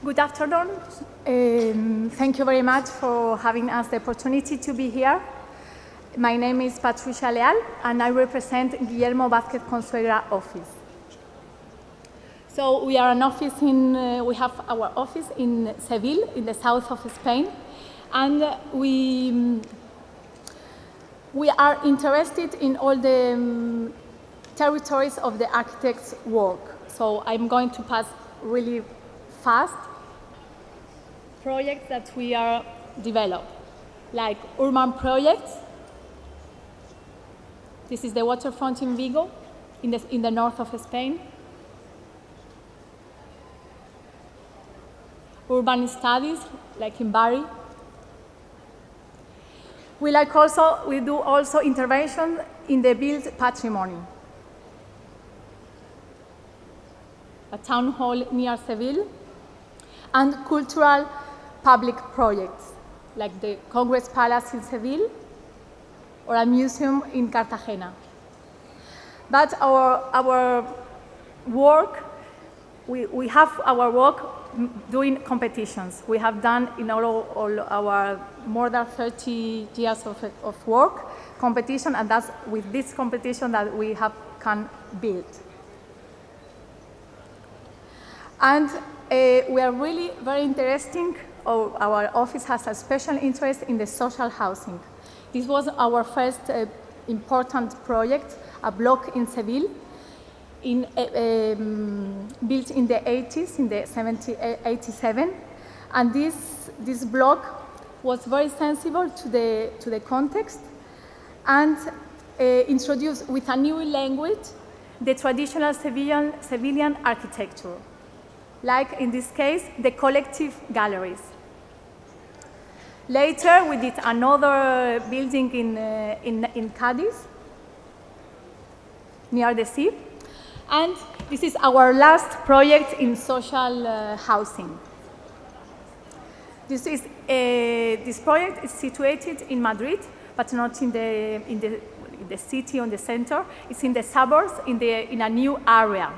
Good afternoon. Thank you very much for having us the opportunity to be here. My name is Patricia Leal, and I represent Guillermo Vázquez Consuegra office. So we are an office we have our office in Seville, in the south of Spain, and we are interested in all the territories of the architect's work. So I'm going to pass really fast projects that we are developed, like urban projects. This is the waterfront in Vigo, in the north of Spain. Urban studies, like in Bari. We do also intervention in the built patrimony. A town hall near Seville, and cultural public projects, like the Congress Palace in Seville, or a museum in Cartagena. But our work, we have our work doing competitions. We have done in all our more than 30 years of work competition, and that's with this competition that we can build. And we are really very interesting, our office has a special interest in the social housing. This was our first important project, a block in Seville, built in the 80s, in the 87. And this block was very sensible to the context and introduced with a new language the traditional Sevillian architecture, like in this case, the collective galleries. Later, we did another building in Cadiz, near the sea. And this is our last project in social housing. This project is situated in Madrid, but not in the city or the center. It's in the suburbs, in a new area.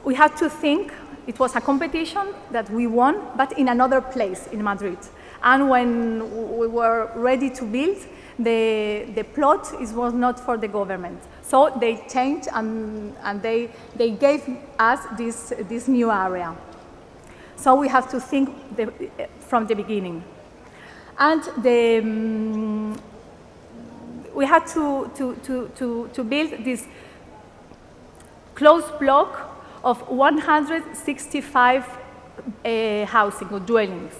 We had to think, it was a competition that we won, but in another place in Madrid. And when we were ready to build, the plot was not for the government. So they changed and they gave us this new area. So we have to think from the beginning. And we had to build this closed block of 165 housing or dwellings.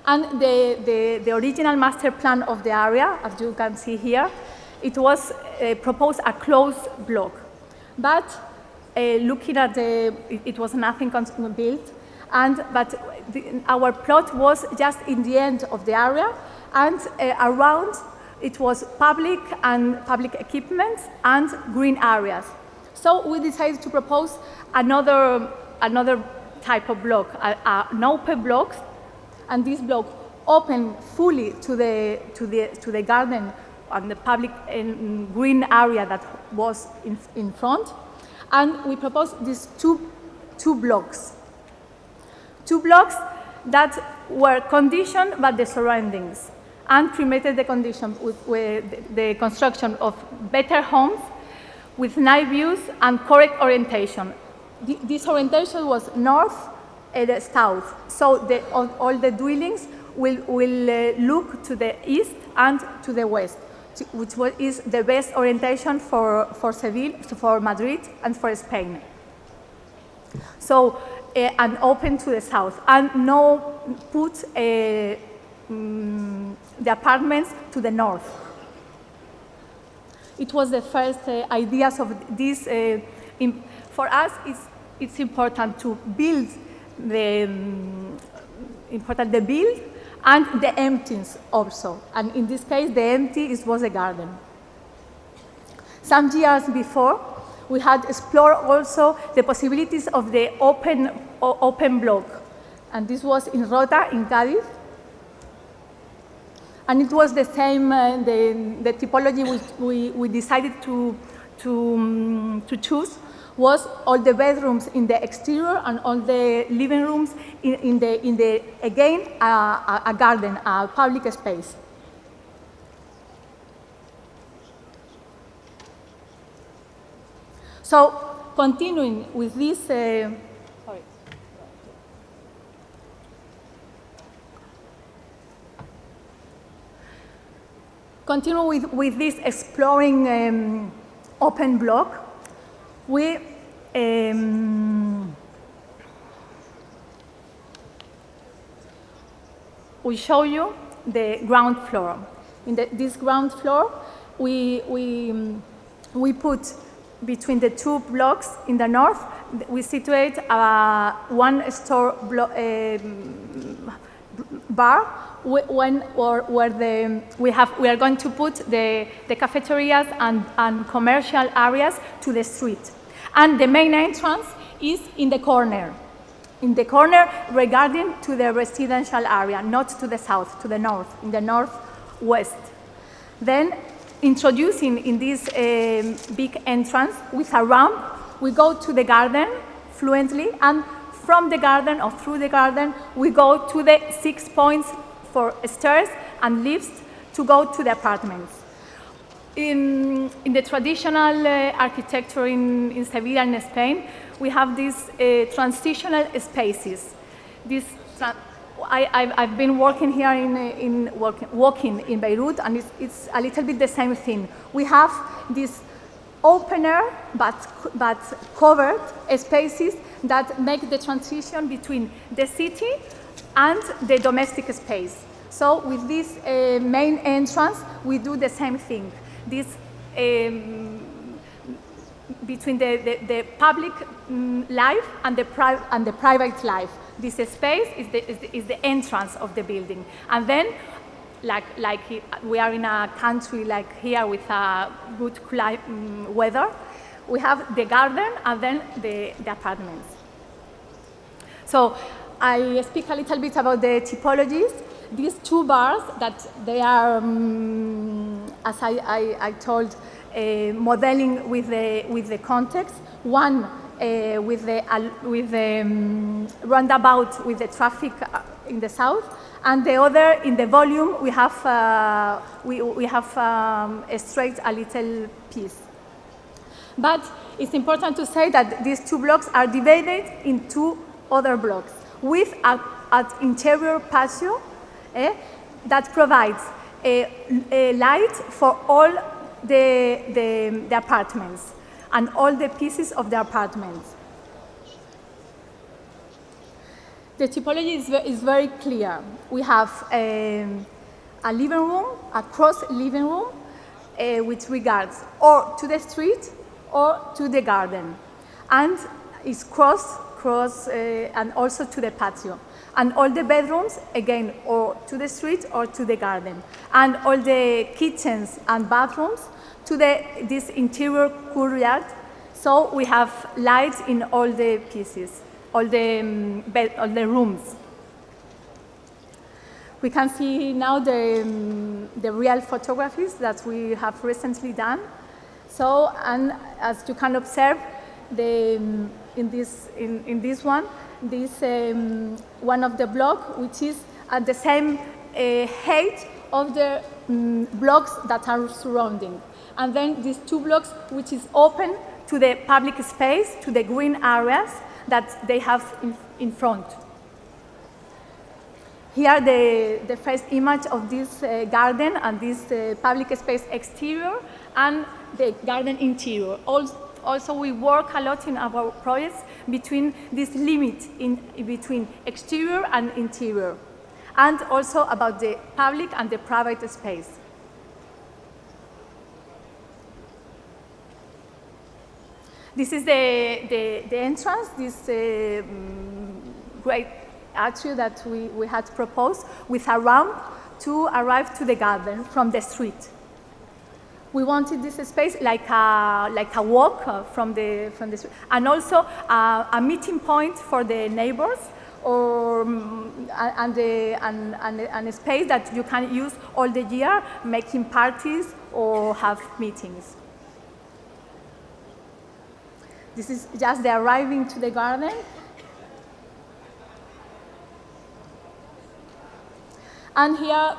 And the original master plan of the area, as you can see here, it was proposed a closed block. But looking at it was nothing built, but our plot was just in the end of the area, and around it was public equipment and green areas. So we decided to propose another type of block, an open block, and this block open fully to the garden and the public green area that was in front. And we proposed these two blocks. Two blocks that were conditioned by the surroundings and permitted the condition with the construction of better homes with nice views and correct orientation. This orientation was north and south, so all the dwellings will look to the east and to the west, which is the best orientation for Seville, for Madrid, and for Spain. So, and open to the south, and put the apartments to the north. It was the first ideas of this. For us, it's important to build the build and the empties also. And in this case, the empty was a garden. Some years before, we had explored also the possibilities of the open block. And this was in Rota, in Cádiz. And it was the same, the typology we decided to to choose was all the bedrooms in the exterior and all the living rooms in the again, a garden, a public space. So continuing with this, continue with this exploring open block, we show you the ground floor. In this ground floor, we put between the two blocks in the north, we situate a one-store bar where we are going to put the cafeterias and commercial areas to the street. And the main entrance is in the corner regarding to the residential area, not to the south, to the north, in the northwest. Then introducing in this big entrance with a ramp, we go to the garden fluently, and from the garden or through the garden, we go to the 6 points for stairs and lifts to go to the apartments. In the traditional architecture in Sevilla and Spain, we have these transitional spaces. I've been working here walking in Beirut, and it's a little bit the same thing. We have this opener but covered spaces that make the transition between the city and the domestic space. So with this main entrance, we do the same thing. This between the public life and the private life. This space is the entrance of the building. And then, like we are in a country like here with a good weather, we have the garden and then the apartments. So I speak a little bit about the typologies. These two bars that they are, as I told, modeling with the context. One with the roundabout with the traffic in the south, and the other in the volume we have straight a little piece. But it's important to say that these two blocks are divided in two other blocks with an interior patio that provides a light for all the apartments and all the pieces of the apartments. The typology is very clear. We have a living room, a cross living room, which regards or to the street or to the garden, and is cross and also to the patio. And all the bedrooms, again, or to the street or to the garden. And all the kitchens and bathrooms to this interior courtyard. So we have lights in all the pieces, all the rooms. We can see now the real photographies that we have recently done. So, and as you can observe, in this one, this one of the block, which is at the same height of the blocks that are surrounding. And then these two blocks, which is open to the public space, to the green areas that they have in front. Here the first image of this garden and this public space exterior and the garden interior. Also, we work a lot in our projects between this limit between exterior and interior, and also about the public and the private space. This is the entrance, this great archway that we had proposed with a ramp to arrive to the garden from the street. We wanted this space like a walk from the street, and also a meeting point for the neighbors, and a space that you can use all the year, making parties or have meetings. This is just the arriving to the garden. And here,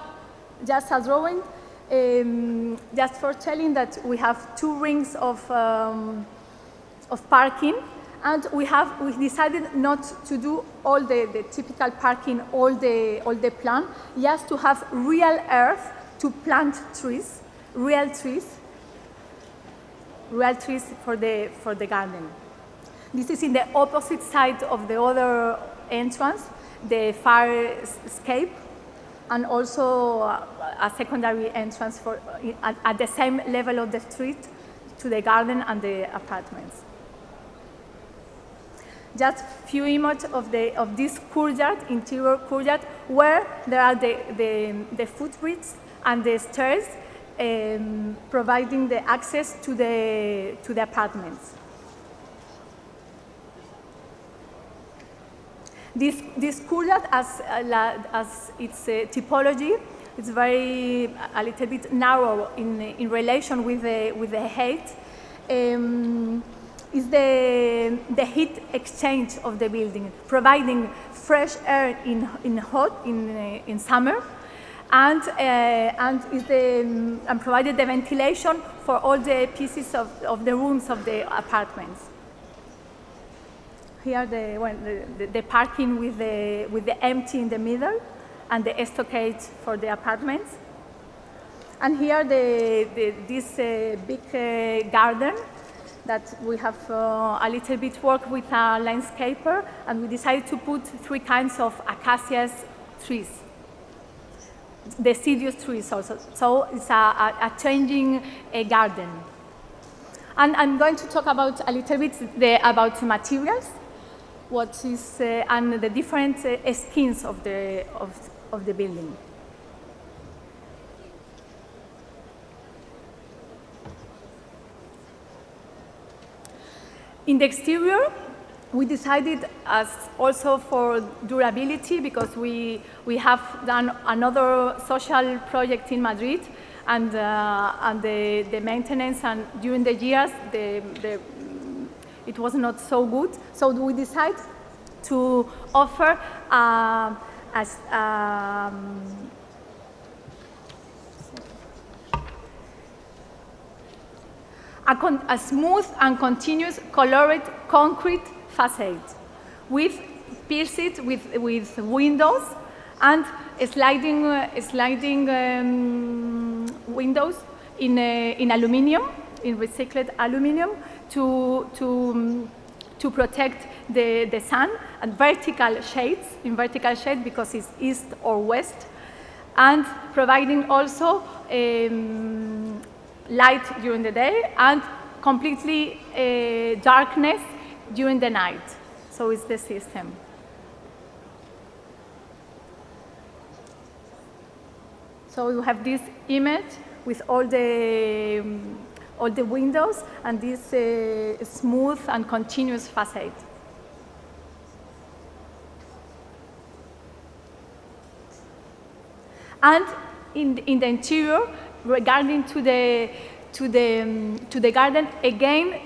just a drawing, just for telling that we have 2 rings of parking, and we decided not to do all the typical parking, all the plan, just to have real earth to plant trees, real trees for the garden. This is in the opposite side of the other entrance, the fire escape, and also a secondary entrance at the same level of the street to the garden and the apartments. Just few images of this courtyard, interior courtyard, where there are the footbridges and the stairs providing the access to the apartments. This courtyard, as its typology, it's a little bit narrow in relation with the height. Is the heat exchange of the building, providing fresh air in summer, and provided the ventilation for all the pieces of the rooms of the apartments. Here the parking with the empty in the middle, and the stockade for the apartments. And here this big garden that we have a little bit worked with a landscaper, and we decided to put 3 kinds of acacia trees, deciduous trees also. So it's a changing garden. And I'm going to talk about a little bit about materials, what is and the different skins of the building. In the exterior, we decided as also for durability, because we have done another social project in Madrid, and the maintenance, and during the years it was not so good. So we decided to offer a smooth and continuous colored concrete facade with pierced with windows and sliding windows in aluminum, in recycled aluminum, to protect the sun, and vertical shades, because it's east or west, and providing also light during the day and completely darkness during the night. So it's the system. So you have this image with all the windows and this smooth and continuous facade. And in the interior, regarding to the garden, again,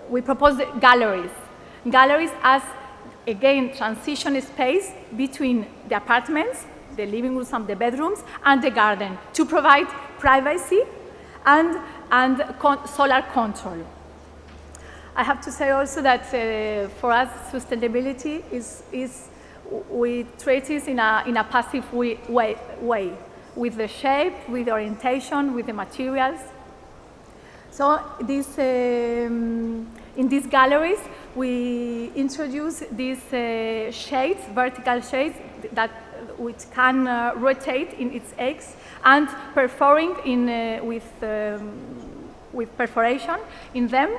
we propose galleries as, again, transition space between the apartments, the living rooms and the bedrooms, and the garden, to provide privacy and solar control. I have to say also that for us, sustainability is we treat it in a passive way, with the shape, with the orientation, with the materials. So in these galleries, we introduce these shades, vertical shades, which can rotate in its eggs, and perforing with perforation in them.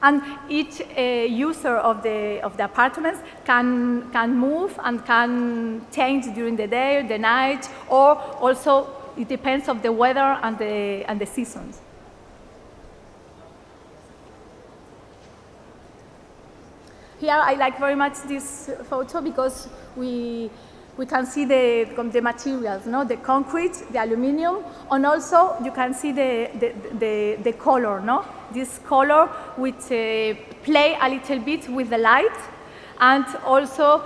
And each user of the apartments can move and can change during the day, the night, or also it depends on the weather and the seasons. Here I like very much this photo because we we can see the materials, no? The concrete, the aluminum, and also you can see the color, no? This color which play a little bit with the light, and also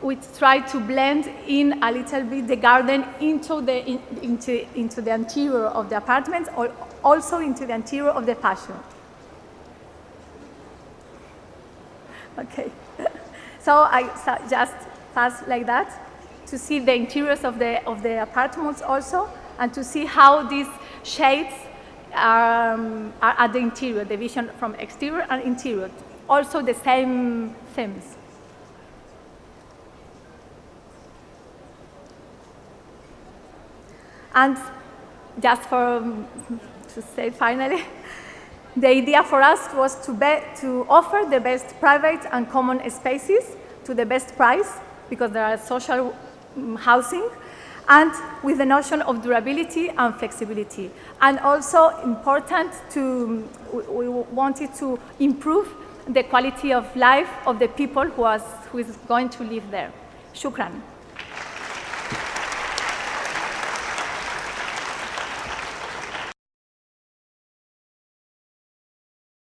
we try to blend in a little bit the garden into the interior of the apartment, or also into the interior of the passion. Okay, so I just pass like that to see the interiors of the apartments also, and to see how these shades are at the interior, the vision from exterior and interior. Also the same themes. And just to say finally, the idea for us was to offer the best private and common spaces to the best price, because there are social housing, and with the notion of durability and flexibility. And also important we wanted to improve the quality of life of the people who is going to live there. Shukran.